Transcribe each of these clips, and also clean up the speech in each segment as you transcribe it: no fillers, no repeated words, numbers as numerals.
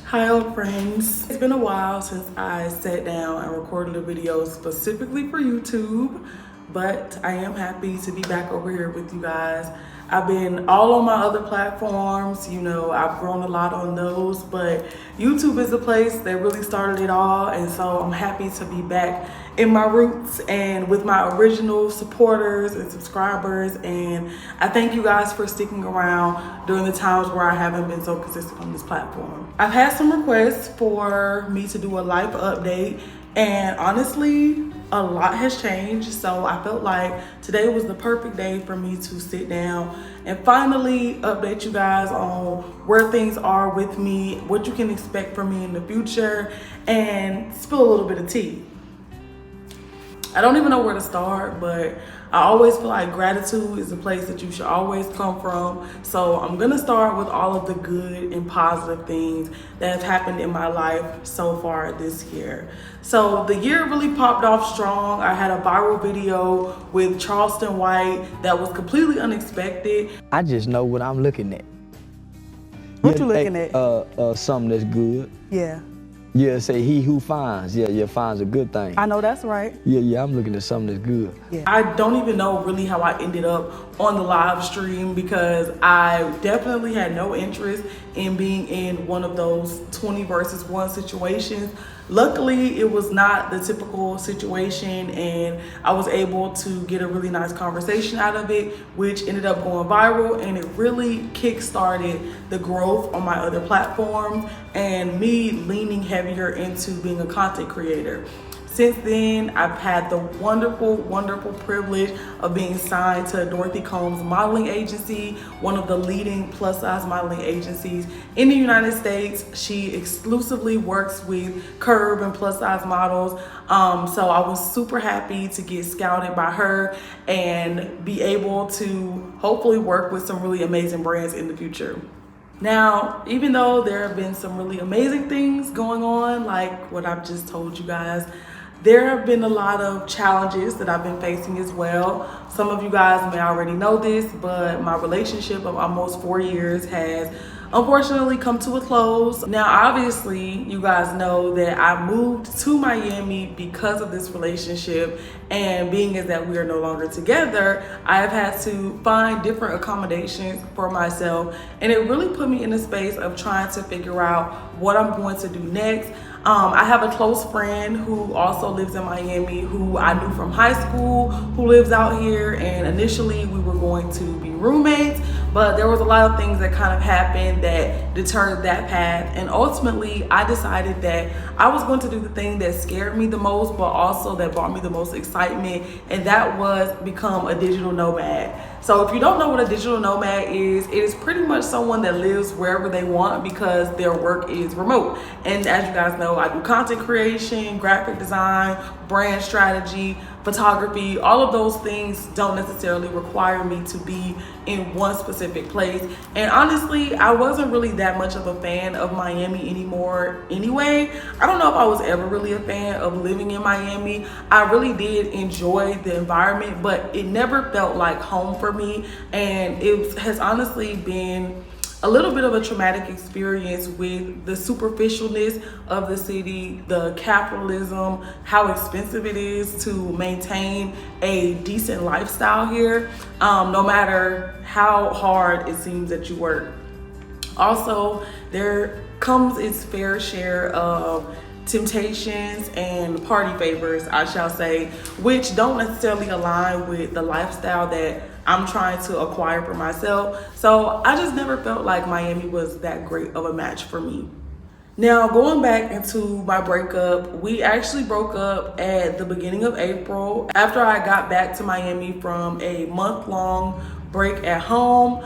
Hi old friends. It's been a while since I sat down and recorded a video specifically for YouTube, but I am happy to be back over here with you guys. I've been all on my other platforms, I've grown a lot on those, but YouTube is the place that really started it all, and so I'm happy to be back in my roots and with my original supporters and subscribers, and I thank you guys for sticking around during the times where I haven't been so consistent on this platform. I've had some requests for me to do a life update, and honestly, a lot has changed, so I felt like today was the perfect day for me to sit down and finally update you guys on where things are with me, what you can expect from me in the future, and spill a little bit of tea. I don't even know where to start, but I always feel like gratitude is a place that you should always come from. So I'm gonna start with all of the good and positive things that have happened in my life so far this year. So the year really popped off strong. I had a viral video with Charleston White that was completely unexpected. I just know what I'm looking at. What you looking at? Something that's good. Yeah. Yeah, say he who finds. Yeah, finds a good thing. I know that's right. Yeah, I'm looking at something that's good. Yeah. I don't even know really how I ended up on the live stream because I definitely had no interest in being in one of those 20 versus 1 situations. Luckily, it was not the typical situation, and I was able to get a really nice conversation out of it, which ended up going viral, and it really kick-started the growth on my other platforms and me leaning heavier into being a content creator. Since then, I've had the wonderful, wonderful privilege of being signed to Dorothy Combs modeling agency, one of the leading plus size modeling agencies in the United States. She exclusively works with curve and plus size models. So I was super happy to get scouted by her and be able to hopefully work with some really amazing brands in the future. Now, even though there have been some really amazing things going on, like what I've just told you guys, there have been a lot of challenges that I've been facing as well. Some of you guys may already know this, but my relationship of almost 4 years has unfortunately come to a close. Now, obviously, you guys know that I moved to Miami because of this relationship, and being as that we are no longer together, I have had to find different accommodations for myself, and it really put me in a space of trying to figure out what I'm going to do next. I have a close friend who also lives in Miami, who I knew from high school, who lives out here, and initially we were going to be roommates, but there was a lot of things that kind of happened that deterred that path, and ultimately I decided that I was going to do the thing that scared me the most, but also that brought me the most excitement, and that was become a digital nomad. So if you don't know what a digital nomad is, it is pretty much someone that lives wherever they want because their work is remote. And as you guys know, I do content creation, graphic design, brand strategy, photography. All of those things don't necessarily require me to be in one specific place. And honestly, I wasn't really that much of a fan of Miami anymore anyway. I don't know if I was ever really a fan of living in Miami. I really did enjoy the environment, but it never felt like home for me. And it has honestly been a little bit of a traumatic experience with the superficialness of the city, the capitalism, how expensive it is to maintain a decent lifestyle here, no matter how hard it seems that you work. Also, there comes its fair share of temptations and party favors, I shall say, which don't necessarily align with the lifestyle that I'm trying to acquire for myself. So I just never felt like Miami was that great of a match for me. Now, going back into my breakup, we actually broke up at the beginning of April after I got back to Miami from a month-long break at home.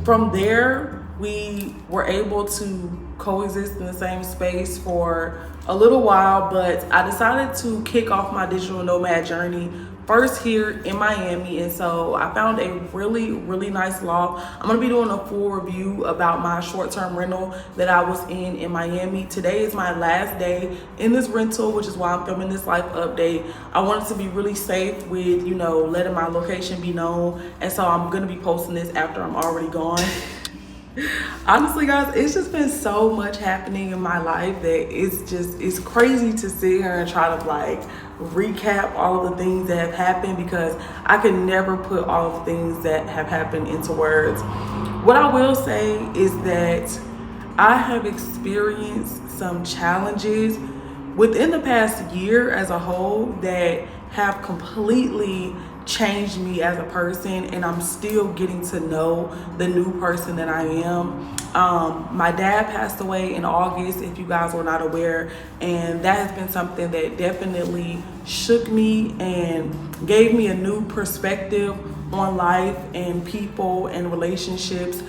From there, we were able to coexist in the same space for a little while, but I decided to kick off my digital nomad journey first here in Miami, and so I found a really nice loft. I'm gonna be doing a full review about my short-term rental that I was in Miami. Today is my last day in this rental, which is why I'm filming this life update. I wanted to be really safe with, letting my location be known, and so I'm gonna be posting this after I'm already gone. Honestly, guys, it's just been so much happening in my life that it's crazy to sit here and try to like recap all of the things that have happened, because I can never put all of the things that have happened into words. What I will say is that I have experienced some challenges within the past year as a whole that have completely changed me as a person, and I'm still getting to know the new person that I am. My dad passed away in August, if you guys were not aware, and that has been something that definitely shook me and gave me a new perspective on life and people and relationships.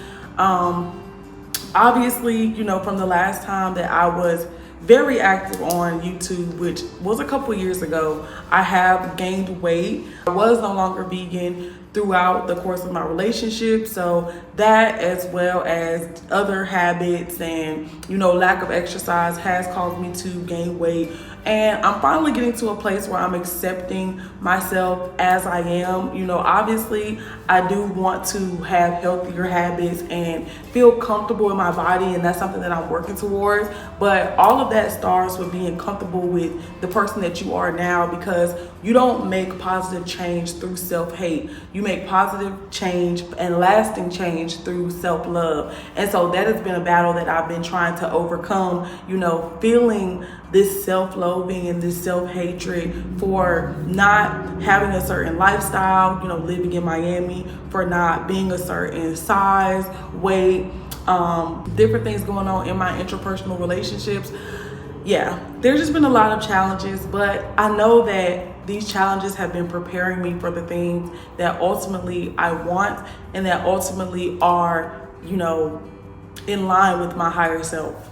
Obviously, you know, from the last time that I was very active on YouTube, which was a couple years ago, I have gained weight. I was no longer vegan throughout the course of my relationship, so that, as well as other habits and, you know, lack of exercise, has caused me to gain weight. And I'm finally getting to a place where I'm accepting myself as I am. You know, obviously I do want to have healthier habits and feel comfortable in my body, and that's something that I'm working towards. But all of that starts with being comfortable with the person that you are now, because you don't make positive change through self-hate. You make positive change and lasting change through self-love. And so that has been a battle that I've been trying to overcome, you know, feeling this self-loathing and this self-hatred for not having a certain lifestyle, you know, living in Miami, for not being a certain size, weight, different things going on in my interpersonal relationships. Yeah, there's just been a lot of challenges, but I know that these challenges have been preparing me for the things that ultimately I want and that ultimately are, you know, in line with my higher self.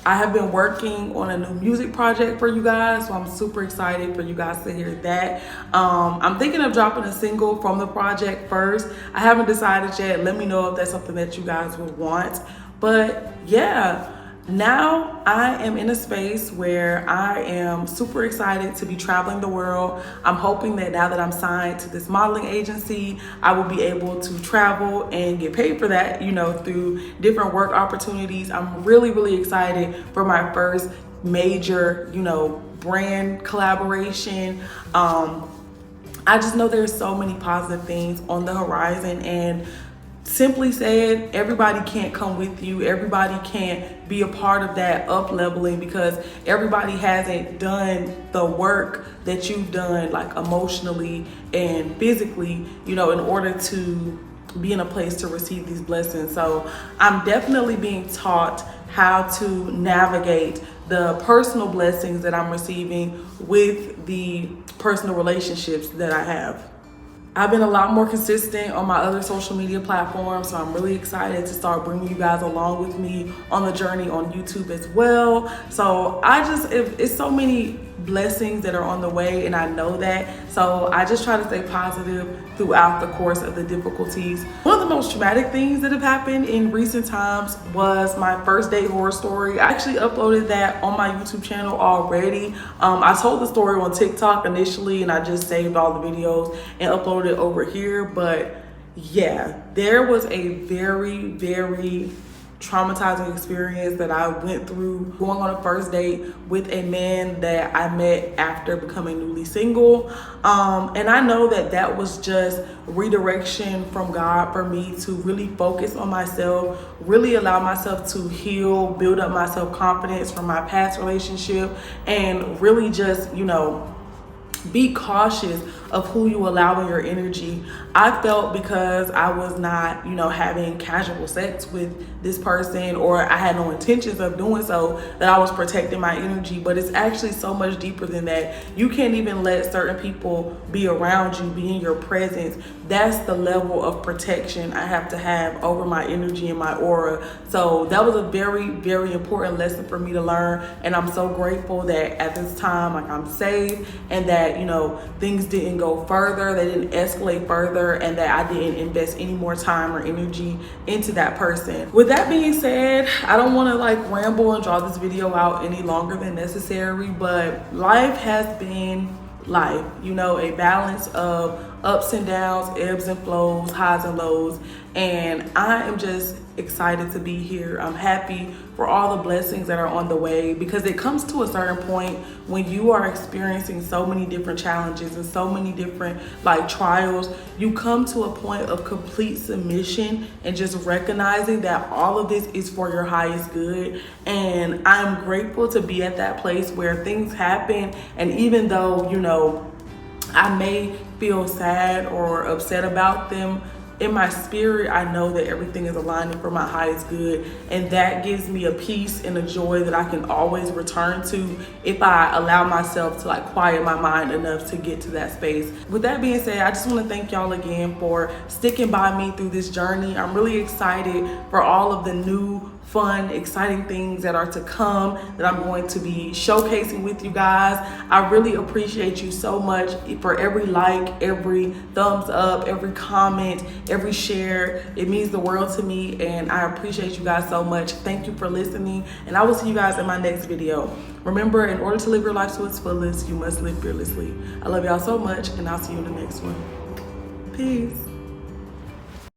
I have been working on a new music project for you guys, so I'm super excited for you guys to hear that. I'm thinking of dropping a single from the project first. I haven't decided yet. Let me know if that's something that you guys would want. But yeah, now I am in a space where I am super excited to be traveling the world. I'm hoping that now that I'm signed to this modeling agency, I will be able to travel and get paid for that, you know, through different work opportunities. I'm really, really excited for my first major, you know, brand collaboration. I just know there's so many positive things on the horizon, and simply said, everybody can't come with you. Everybody can't be a part of that up leveling, because everybody hasn't done the work that you've done, like emotionally and physically, you know, in order to be in a place to receive these blessings. So I'm definitely being taught how to navigate the personal blessings that I'm receiving with the personal relationships that I have. I've been a lot more consistent on my other social media platforms, so I'm really excited to start bringing you guys along with me on the journey on YouTube as well. So it's so many blessings that are on the way, and I know that. So I just try to stay positive throughout the course of the difficulties. One of the most traumatic things that have happened in recent times was my first date horror story. I actually uploaded that on my YouTube channel already. I told the story on TikTok initially, and I just saved all the videos and uploaded it over here. But yeah, there was a very, very traumatizing experience that I went through going on a first date with a man that I met after becoming newly single. And I know that that was just redirection from God for me to really focus on myself, really allow myself to heal, build up my self-confidence from my past relationship, and really just, you know, be cautious of who you allow in your energy. I felt because I was not, you know, having casual sex with this person, or I had no intentions of doing so, that I was protecting my energy. But it's actually so much deeper than that. You can't even let certain people be around you, be in your presence. That's the level of protection I have to have over my energy and my aura. So that was a very, very important lesson for me to learn. And I'm so grateful that at this time, like, I'm safe, and that, you know, things didn't go further, they didn't escalate further, and that I didn't invest any more time or energy into that person. With that being said, I don't want to like ramble and draw this video out any longer than necessary, but life has been life, you know, a balance of ups and downs, ebbs and flows, highs and lows. And I am just excited to be here. I'm happy for all the blessings that are on the way, because it comes to a certain point when you are experiencing so many different challenges and so many different trials, you come to a point of complete submission and just recognizing that all of this is for your highest good. And I'm grateful to be at that place where things happen, and even though, I may feel sad or upset about them, in my spirit, I know that everything is aligning for my highest good, and that gives me a peace and a joy that I can always return to if I allow myself to quiet my mind enough to get to that space. With that being said, I just want to thank y'all again for sticking by me through this journey. I'm really excited for all of the new, fun, exciting things that are to come that I'm going to be showcasing with you guys. I really appreciate you so much for every like, every thumbs up, every comment, every share. It means the world to me, and I appreciate you guys so much. Thank you for listening, and I will see you guys in my next video. Remember, in order to live your life to its fullest, you must live fearlessly. I love y'all so much, and I'll see you in the next one. Peace.